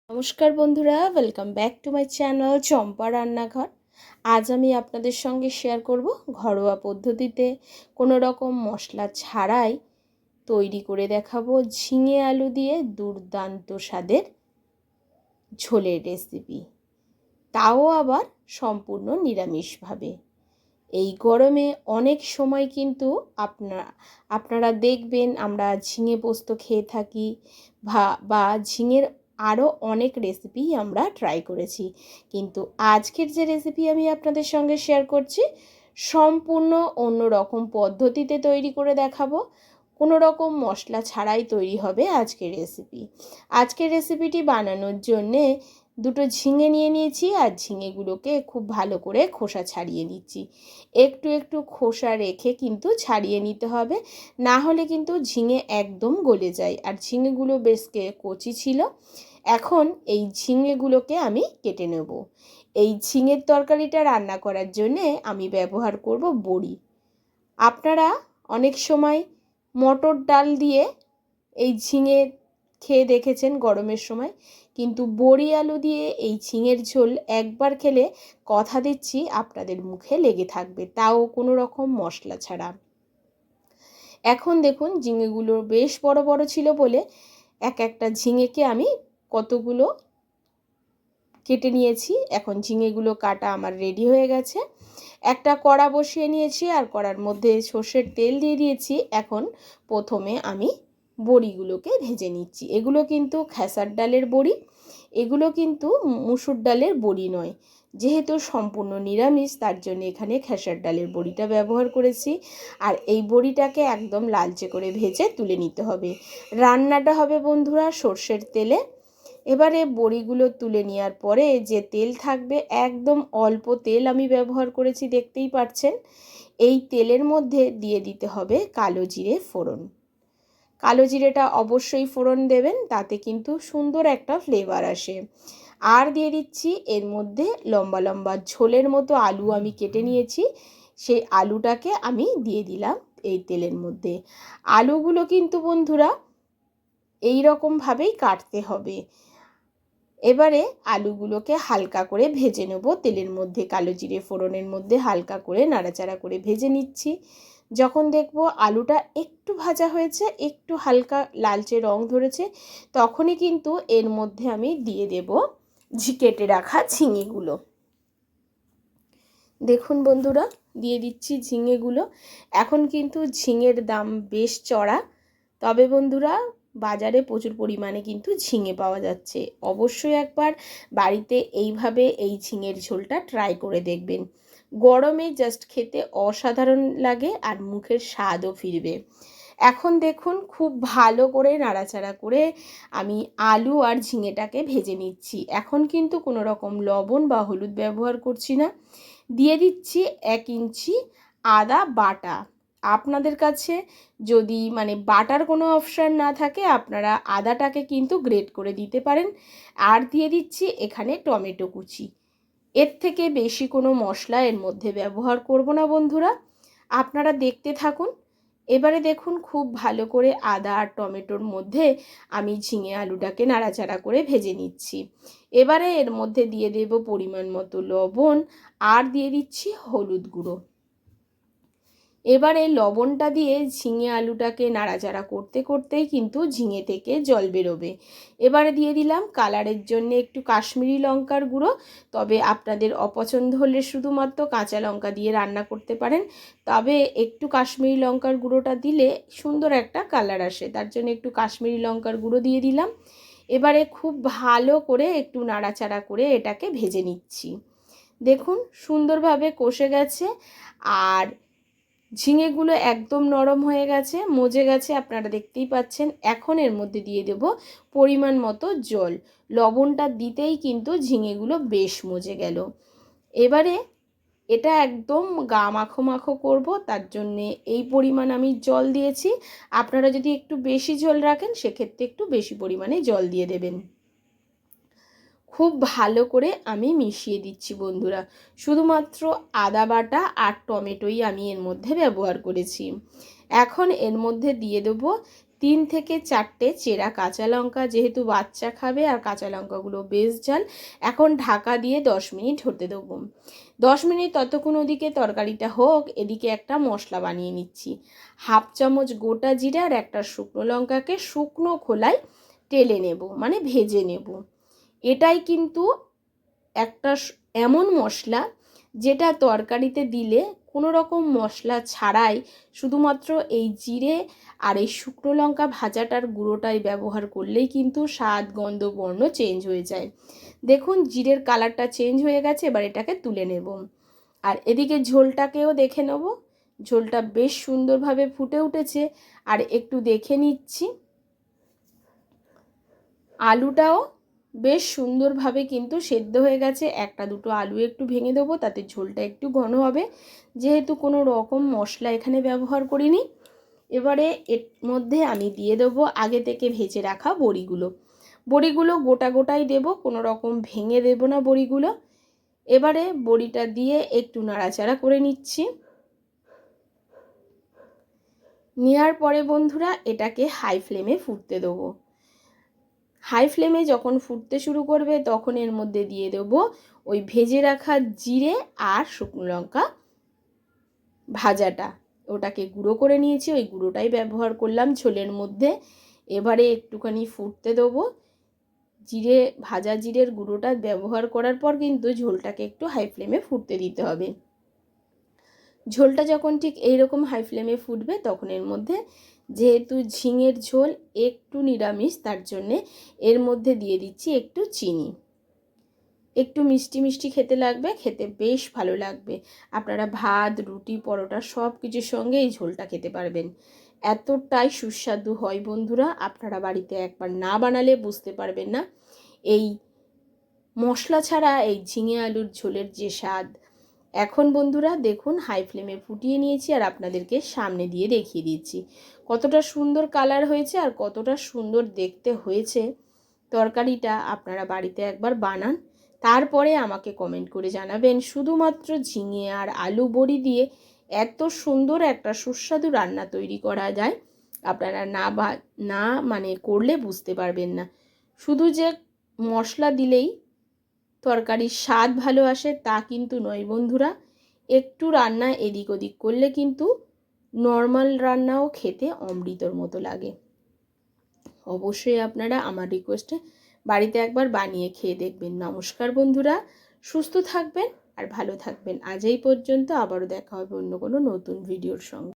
নমস্কার বন্ধুরা, welcome back to my channel Champa Rannaghar. আজ আমি আপনাদের সঙ্গে শেয়ার করব ঘরোয়া পদ্ধতিতে কোনো রকম মশলা ছাড়াই তৈরি করে দেখাবো ঝিঙে আলু দিয়ে দুর্দান্ত স্বাদের ঝোলের রেসিপি, তাও আবার সম্পূর্ণ নিরামিষভাবে। এই গরমে অনেক সময় কিন্তু আপনারা দেখবেন আমরা ঝিঙে পোস্ত খেয়ে থাকি বা ঝিঙের আরও অনেক রেসিপি আমরা ট্রাই করেছি, কিন্তু আজকের যে রেসিপি আমি আপনাদের সঙ্গে শেয়ার করছি সম্পূর্ণ অন্য রকম পদ্ধতিতে তৈরি করে দেখাবো। কোনো রকম মশলা ছাড়াই তৈরি হবে আজকের রেসিপি। আজকের রেসিপিটি বানানোর জন্যে দুটো ঝিঙে নিয়ে নিয়েছি, আর ঝিঙেগুলোকে খুব ভালো করে খোসা ছাড়িয়ে নিচ্ছি। একটু একটু খোসা রেখে কিন্তু ছাড়িয়ে নিতে হবে, না হলে কিন্তু ঝিঙে একদম গলে যায়। আর ঝিঙেগুলো বেশ কচি ছিল। এখন এই ঝিঙেগুলোকে আমি কেটে নেব। এই ঝিঙের তরকারিটা রান্না করার জন্যে আমি ব্যবহার করব বড়ি। আপনারা অনেক সময় মটর ডাল দিয়ে এই ঝিঙে খেয়ে দেখেছেন গরমের সময়, কিন্তু বড়ি আলু দিয়ে এই ঝিঙের ঝোল একবার খেলে কথা দিচ্ছি আপনাদের মুখে লেগে থাকবে, তাও কোনো রকম মশলা ছাড়া। এখন দেখুন ঝিঙেগুলো বেশ বড় বড় ছিল বলে এক একটা ঝিঙেকে আমি কতগুলো কেটে নিয়েছি। এখন ঝিঙেগুলো কাটা আমার রেডি হয়ে গেছে। একটা কড়া বসিয়ে নিয়েছি, আর কড়ার মধ্যে সর্ষের তেল দিয়ে দিয়েছি। এখন প্রথমে আমি বড়িগুলোকে ভেজে নিচ্ছি। এগুলো কিন্তু খেসার ডালের বড়ি, এগুলো কিন্তু মুসুর ডালের বড়ি নয়। যেহেতু সম্পূর্ণ নিরামিষ, তার জন্য এখানে খেসার ডালের বড়িটা ব্যবহার করেছি। আর এই বড়িটাকে একদম লালচে করে ভেজে তুলে নিতে হবে। রান্নাটা হবে বন্ধুরা সর্ষের তেলে। এবারে বড়িগুলো তুলে নেওয়ার পরে যে তেল থাকবে, একদম অল্প তেল আমি ব্যবহার করেছি, দেখতেই পাচ্ছেন। এই তেলের মধ্যে দিয়ে দিতে হবে কালো জিরে ফোড়ন। কালো জিরেটা অবশ্যই ফোড়ন দেবেন, তাতে কিন্তু সুন্দর একটা ফ্লেভার আসে। আর দিয়ে দিচ্ছি এর মধ্যে লম্বা লম্বা ঝোলের মতো আলু আমি কেটে নিয়েছি, সেই আলুটাকে আমি দিয়ে দিলাম এই তেলের মধ্যে। আলুগুলো কিন্তু বন্ধুরা এই রকমভাবেই কাটতে হবে। এবারে আলুগুলোকে হালকা করে ভেজে নেব তেলের মধ্যে, কালো জিরে ফোড়নের মধ্যে হালকা করে নাড়াচাড়া করে ভেজে নিচ্ছি। যখন দেখব আলুটা একটু ভাজা হয়েছে, একটু হালকা লালচে রং ধরেছে, তখনই কিন্তু এর মধ্যে আমি দিয়ে দেব কেটে রাখা ঝিঙেগুলো। দেখুন বন্ধুরা, দিয়ে দিচ্ছি ঝিঙেগুলো। এখন কিন্তু ঝিঙের দাম বেশ চড়া, তবে বন্ধুরা বাজারে প্রচুর পরিমাণে কিন্তু ঝিঙে পাওয়া যাচ্ছে। অবশ্যই একবার বাড়িতে এইভাবে এই ঝিঙের ঝোলটা ট্রাই করে দেখবেন। গরমে জাস্ট খেতে অসাধারণ লাগে, আর মুখের স্বাদও ফিরবে। এখন দেখুন খুব ভালো করে নাড়াচাড়া করে আমি আলু আর ঝিঙেটাকে ভেজে নিচ্ছি। এখন কিন্তু কোনো রকম লবণ বা হলুদ ব্যবহার করছি না। দিয়ে দিচ্ছি 1 ইঞ্চি আদা বাটা। আপনাদের কাছে যদি বাটার কোনো অপশান না থাকে, আপনারা আদাটাকে কিন্তু গ্রেট করে দিতে পারেন। আর দিয়ে দিচ্ছি এখানে টমেটো কুচি। এর থেকে বেশি কোনো মশলা এর মধ্যে ব্যবহার করব না বন্ধুরা, আপনারা দেখতে থাকুন। এবারে দেখুন খুব ভালো করে আদা আর টমেটোর মধ্যে আমি ঝিঙে আলুটাকে নাড়াচাড়া করে ভেজে নিচ্ছি। এবারে এর মধ্যে দিয়ে দেব পরিমাণ মতো লবণ, আর দিয়ে দিচ্ছি হলুদ গুঁড়ো। এবারে লবণটা দিয়ে ঝিঙে আলুটাকে নাড়াচাড়া করতে করতেই কিন্তু ঝিঙে থেকে জল বেরোবে। এবারে দিয়ে দিলাম কালারের জন্য একটু কাশ্মীরি লঙ্কার গুঁড়ো, তবে আপনাদের অপছন্দ হলে শুধুমাত্র কাঁচা লঙ্কা দিয়ে রান্না করতে পারেন, তবে একটু কাশ্মীরি লঙ্কার গুঁড়োটা দিলে সুন্দর একটা কালার আসে, তার জন্য একটু কাশ্মীরি লঙ্কার গুঁড়ো দিয়ে দিলাম। এবারে খুব ভালো করে একটু নাড়াচাড়া করে এটাকে ভেজে নিচ্ছি। দেখুন সুন্দরভাবে কষে গেছে, আর ঝিঙেগুলো একদম নরম হয়ে গেছে, মজে গেছে, আপনারা দেখতেই পাচ্ছেন। এখন এর মধ্যে দিয়ে দেব পরিমাণ মতো জল। লবণটা দিতেই কিন্তু ঝিঙেগুলো বেশ মজে গেল। এবারে এটা একদম গা মাখো মাখো করব, তার জন্যে এই পরিমাণ আমি জল দিয়েছি। আপনারা যদি একটু বেশি ঝোল রাখেন, সেক্ষেত্রে একটু বেশি পরিমাণে জল দিয়ে দেবেন। খুব ভালো করে আমি মিশিয়ে দিচ্ছি বন্ধুরা। শুধুমাত্র আদা বাটা আর টমেটোই আমি এর মধ্যে ব্যবহার করেছি। এখন এর মধ্যে দিয়ে দেব 3 থেকে 4টে চেরা কাঁচা লঙ্কা, যেহেতু বাচ্চা খাবে আর কাঁচা লঙ্কাগুলো বেশ ঝাল। এখন ঢাকা দিয়ে 10 মিনিট হতে দেবো। 10 মিনিট ততক্ষণ ওদিকে তরকারিটা হোক, এদিকে একটা মশলা বানিয়ে নিচ্ছি। হাফ চামচ গোটা জিরা আর একটা শুকনো লঙ্কাকে শুকনো খোলায় টেলে নেব, মানে ভেজে নেব। এটাই কিন্তু একটা এমন মশলা যেটা তরকারিতে দিলে কোনো রকম মশলা ছাড়াই শুধুমাত্র এই জিরে আর এই শুকনো লঙ্কা ভাজাটার গুঁড়োটাই ব্যবহার করলেই কিন্তু স্বাদ, গন্ধ, বর্ণ চেঞ্জ হয়ে যায়। দেখুন জিরের কালারটা চেঞ্জ হয়ে গেছে, এবার এটাকে তুলে নেব। আর এদিকে ঝোলটাকেও দেখে নেব, ঝোলটা বেশ সুন্দরভাবে ফুটে উঠেছে। আর একটু দেখে নিচ্ছি আলুটাও বেশ সুন্দরভাবে কিন্তু সেদ্ধ হয়ে গেছে। একটা দুটো আলু একটু ভেঙে দেবো, তাতে ঝোলটা একটু ঘন হবে, যেহেতু কোনো রকম মশলা এখানে ব্যবহার করিনি। এবারে এর মধ্যে আমি দিয়ে দেবো আগে থেকে ভেজে রাখা বড়িগুলো। বড়িগুলো গোটা গোটাই দেবো, কোনো রকম ভেঙে দেবো না বড়িগুলো। এবারে বড়িটা দিয়ে একটু নাড়াচাড়া করে নিচ্ছি। নেওয়ার পরে বন্ধুরা এটাকে হাই ফ্লেমে ফুটতে দেবো। হাই ফ্লেমে যখন ফুটতে শুরু করবে তখন এর মধ্যে দিয়ে দেবো ওই ভেজে রাখা জিরে আর শুকনো লঙ্কা ভাজাটা, ওটাকে গুঁড়ো করে নিয়েছি, ওই গুঁড়োটাই ব্যবহার করলাম ঝোলের মধ্যে। এবারে একটুখানি ফুটতে দেবো। ভাজা জিরের গুঁড়োটা ব্যবহার করার পর কিন্তু ঝোলটাকে একটু হাই ফ্লেমে ফুটতে দিতে হবে। ঝোলটা যখন ঠিক এইরকম হাই ফ্লেমে ফুটবে তখন এর মধ্যে, যেহেতু ঝিঙের ঝোল একটু নিরামিষ, তার জন্যে এর মধ্যে দিয়ে দিচ্ছি একটু চিনি। একটু মিষ্টি মিষ্টি খেতে লাগবে, খেতে বেশ ভালো লাগবে। আপনারা ভাত, রুটি, পরোটা সব কিছুর সঙ্গে এই ঝোলটা খেতে পারবেন। এতটাই সুস্বাদু হয় বন্ধুরা, আপনারা বাড়িতে একবার না বানালে বুঝতে পারবেন না এই মশলা ছাড়া এই ঝিঙে আলুর ঝোলের যে স্বাদ। এখন বন্ধুরা দেখুন হাই ফ্লেমে ফুটিয়ে নিয়েছি আর আপনাদেরকে সামনে দিয়ে দেখিয়ে দিচ্ছি কতটা সুন্দর কালার হয়েছে আর কতটা সুন্দর দেখতে হয়েছে। তরকারিটা আপনারা বাড়িতে একবার বানান, তারপরে আমাকে কমেন্ট করে জানাবেন শুধুমাত্র ঝিঙে আর আলু বড়ি দিয়ে এত সুন্দর একটা সুস্বাদু রান্না তৈরি করা যায়। আপনারা না মানে করলে বুঝতে পারবেন না। শুধু যে মশলা দিলেই তরকারির স্বাদ ভালো আসে তা কিন্তু নয় বন্ধুরা, একটু রান্না এদিক ওদিক করলে কিন্তু নর্মাল রান্নাও খেতে অমৃতর মতো লাগে। অবশ্যই আপনারা আমার রিকোয়েস্টে বাড়িতে একবার বানিয়ে খেয়ে দেখবেন। নমস্কার বন্ধুরা, সুস্থ থাকবেন আর ভালো থাকবেন। আজ এই পর্যন্ত, আবারও দেখা হবে অন্য কোনো নতুন ভিডিওর সঙ্গে।